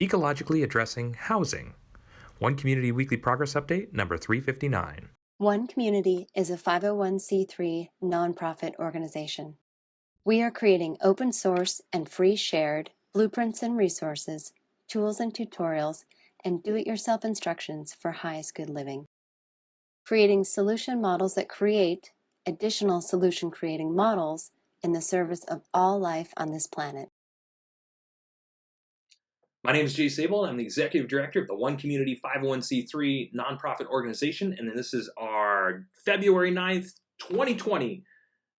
Ecologically Addressing Housing. One Community Weekly Progress Update, number 359. One Community is a 501c3 nonprofit organization. We are creating open source and free shared blueprints and resources, tools and tutorials, and do-it-yourself instructions for highest good living. Creating solution models that create additional solution creating models in the service of all life on this planet. My name is Jay Sable. I'm the Executive Director of the One Community 501c3 nonprofit organization, and this is our February 9th, 2020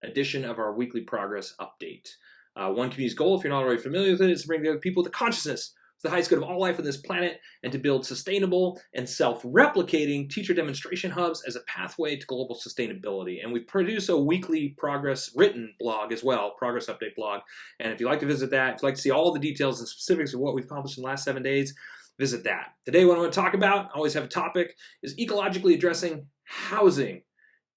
edition of our weekly progress update. One Community's goal, if you're not already familiar with it, is to bring together people with the consciousness, the highest good of all life on this planet, and to build sustainable and self-replicating teacher demonstration hubs as a pathway to global sustainability. And we produce a weekly progress written blog as well, progress update blog. And if you'd like to visit that, if you'd like to see all the details and specifics of what we've accomplished in the last 7 days, visit that. Today, what I want to talk about, I always have a topic, is ecologically addressing housing.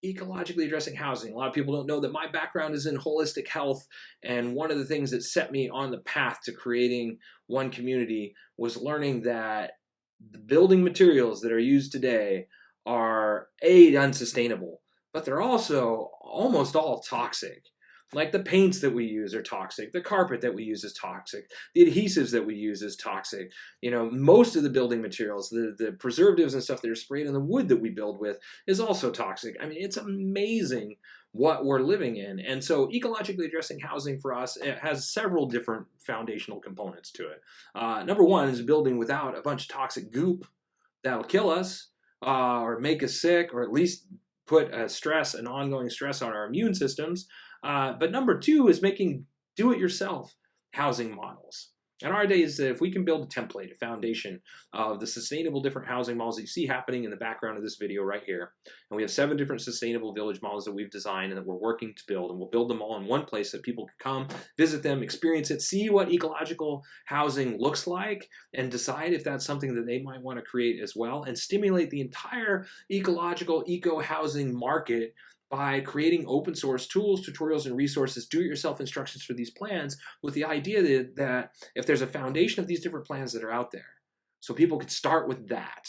Ecologically addressing housing. A lot of people don't know that my background is in holistic health, and one of the things that set me on the path to creating One Community was learning that the building materials that are used today are unsustainable, but they're also almost all toxic. Like the paints that we use are toxic, the carpet that we use is toxic, the adhesives that we use is toxic. You know, most of the building materials, the preservatives and stuff that are sprayed on the wood that we build with is also toxic. I mean, it's amazing what we're living in. And so ecologically addressing housing for us, it has several different foundational components to it. Number one is building without a bunch of toxic goop that'll kill us or make us sick, or at least put an ongoing stress on our immune systems. But number two is making do-it-yourself housing models. In our days, if we can build a template, a foundation of the sustainable different housing models that you see happening in the background of this video right here, and we have 7 different sustainable village models that we've designed and that we're working to build, and we'll build them all in one place so that people can come, visit them, experience it, see what ecological housing looks like, and decide if that's something that they might want to create as well, and stimulate the entire ecological eco-housing market by creating open source tools, tutorials, and resources, do-it-yourself instructions for these plans, with the idea that if there's a foundation of these different plans that are out there, so people could start with that,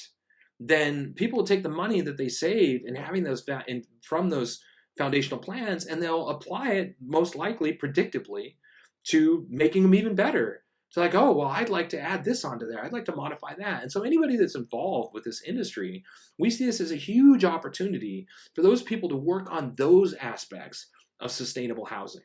then people will take the money that they save in having those from those foundational plans, and they'll apply it, most likely, predictably, to making them even better. So like, oh, well, I'd like to add this onto there. I'd like to modify that. And so anybody that's involved with this industry, we see this as a huge opportunity for those people to work on those aspects of sustainable housing.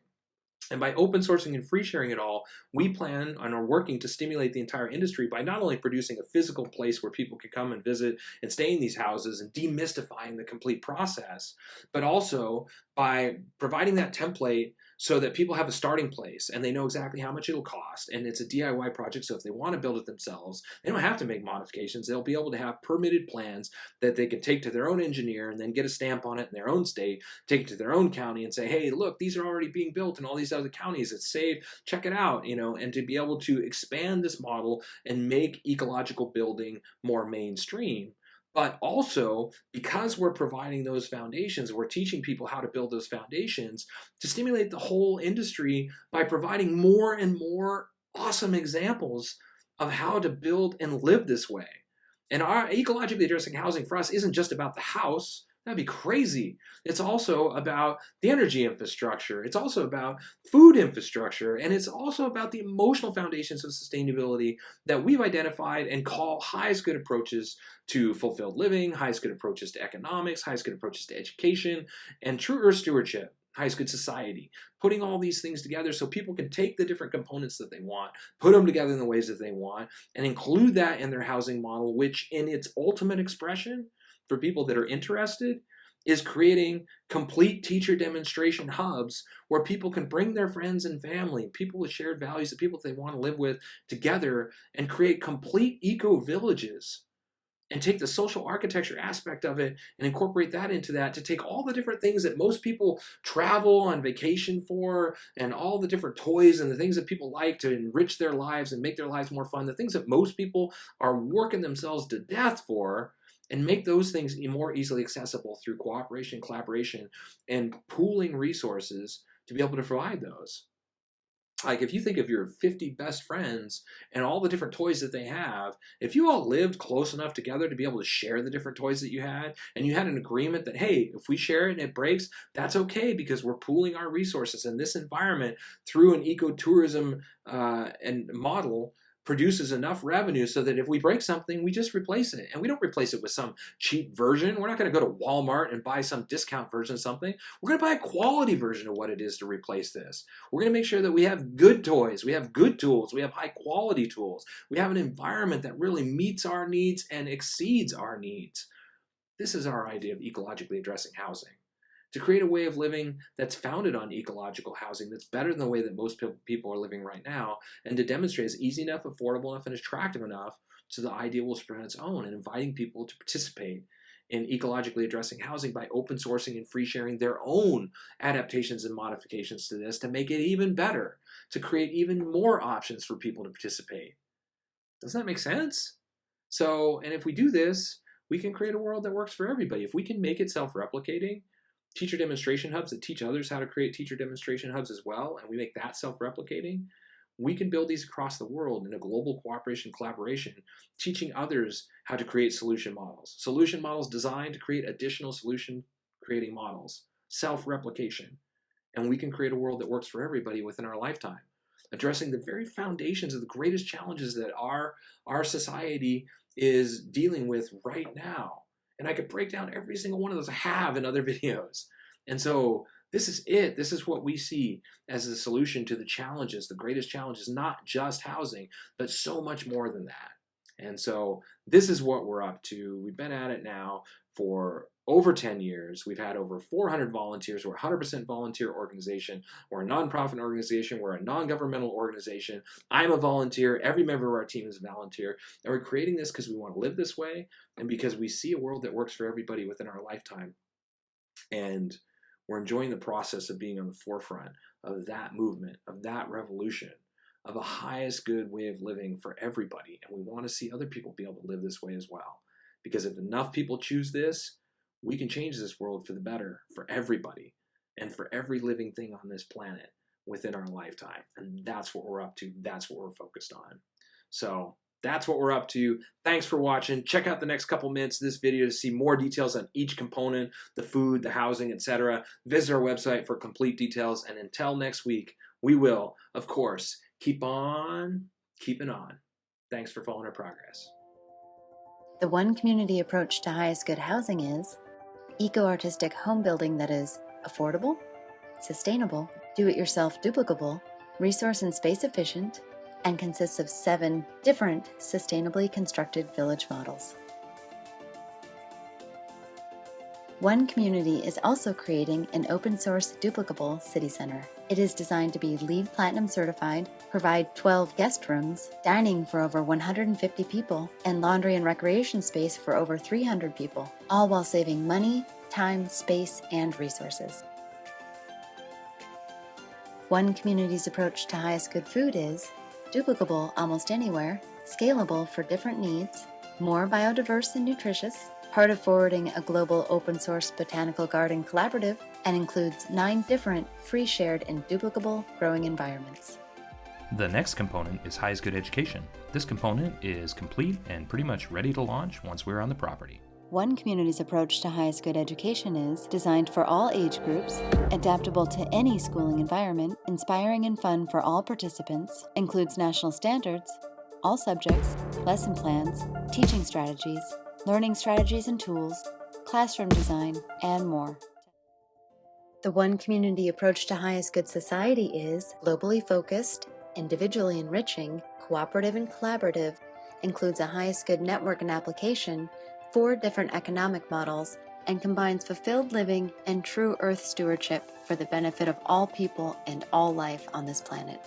And by open sourcing and free sharing it all, we plan and are working to stimulate the entire industry by not only producing a physical place where people can come and visit and stay in these houses and demystifying the complete process, but also by providing that template so that people have a starting place and they know exactly how much it'll cost. And it's a DIY project, so if they want to build it themselves, they don't have to make modifications. They'll be able to have permitted plans that they can take to their own engineer and then get a stamp on it in their own state, take it to their own county and say, hey, look, these are already being built in all these other counties. It's safe, check it out, you know, and to be able to expand this model and make ecological building more mainstream. But also, because we're providing those foundations, we're teaching people how to build those foundations to stimulate the whole industry by providing more and more awesome examples of how to build and live this way. And our ecologically addressing housing for us isn't just about the house. That'd be crazy. It's also about the energy infrastructure. It's also about food infrastructure. And it's also about the emotional foundations of sustainability that we've identified and call highest good approaches to fulfilled living, highest good approaches to economics, highest good approaches to education, and true earth stewardship, highest good society. Putting all these things together so people can take the different components that they want, put them together in the ways that they want, and include that in their housing model, which in its ultimate expression, for people that are interested, is creating complete teacher demonstration hubs where people can bring their friends and family, people with shared values, the people that they want to live with together, and create complete eco-villages and take the social architecture aspect of it and incorporate that into that, to take all the different things that most people travel on vacation for, and all the different toys and the things that people like to enrich their lives and make their lives more fun, the things that most people are working themselves to death for, and make those things more easily accessible through cooperation, collaboration, and pooling resources to be able to provide those. Like if you think of your 50 best friends and all the different toys that they have, if you all lived close enough together to be able to share the different toys that you had, and you had an agreement that, hey, if we share it and it breaks, that's okay because we're pooling our resources in this environment through an ecotourism and model produces enough revenue so that if we break something, we just replace it. And we don't replace it with some cheap version. We're not going to go to Walmart and buy some discount version of something. We're going to buy a quality version of what it is to replace this. We're going to make sure that we have good toys, we have good tools, we have high quality tools. We have an environment that really meets our needs and exceeds our needs. This is our idea of ecologically addressing housing. To create a way of living that's founded on ecological housing that's better than the way that most people are living right now, and to demonstrate it's easy enough, affordable enough, and attractive enough so the idea will spread on its own, and inviting people to participate in ecologically addressing housing by open sourcing and free sharing their own adaptations and modifications to this to make it even better, to create even more options for people to participate. Doesn't that make sense? So, and if we do this, we can create a world that works for everybody. If we can make it self-replicating, teacher demonstration hubs that teach others how to create teacher demonstration hubs as well, and we make that self-replicating, we can build these across the world in a global cooperation, collaboration, teaching others how to create solution models. Solution models designed to create additional solution creating models, self-replication. And we can create a world that works for everybody within our lifetime, addressing the very foundations of the greatest challenges that our society is dealing with right now. And I could break down every single one of those I have in other videos. And so this is it. This is what we see as the solution to the challenges, the greatest challenges, not just housing, but so much more than that. And so this is what we're up to. We've been at it now for over 10 years. We've had over 400 volunteers. We're a 100% volunteer organization. We're a nonprofit organization. We're a non-governmental organization. I'm a volunteer. Every member of our team is a volunteer. And we're creating this because we want to live this way and because we see a world that works for everybody within our lifetime. And we're enjoying the process of being on the forefront of that movement, of that revolution, of a highest good way of living for everybody. And we want to see other people be able to live this way as well. Because if enough people choose this, we can change this world for the better for everybody and for every living thing on this planet within our lifetime. And that's what we're up to. That's what we're focused on. So that's what we're up to. Thanks for watching. Check out the next couple minutes of this video to see more details on each component, the food, the housing, etc. Visit our website for complete details. And until next week, we will, of course, keep on keeping on. Thanks for following our progress. The one community approach to highest good housing is eco-artistic home building that is affordable, sustainable, do-it-yourself duplicable, resource and space efficient, and consists of 7 different sustainably constructed village models. One Community is also creating an open-source duplicable city center. It is designed to be LEED Platinum certified, provide 12 guest rooms, dining for over 150 people, and laundry and recreation space for over 300 people, all while saving money, time, space, and resources. One Community's approach to highest good food is duplicable almost anywhere, scalable for different needs, more biodiverse and nutritious, part of forwarding a global open-source botanical garden collaborative, and includes 9 different free shared and duplicable growing environments. The next component is highest good education. This component is complete and pretty much ready to launch once we're on the property. One Community's approach to highest good education is designed for all age groups, adaptable to any schooling environment, inspiring and fun for all participants, includes national standards, all subjects, lesson plans, teaching strategies, learning strategies and tools, classroom design, and more. The One Community approach to highest good society is globally focused, individually enriching, cooperative and collaborative, includes a highest good network and application, 4 different economic models, and combines fulfilled living and true earth stewardship for the benefit of all people and all life on this planet.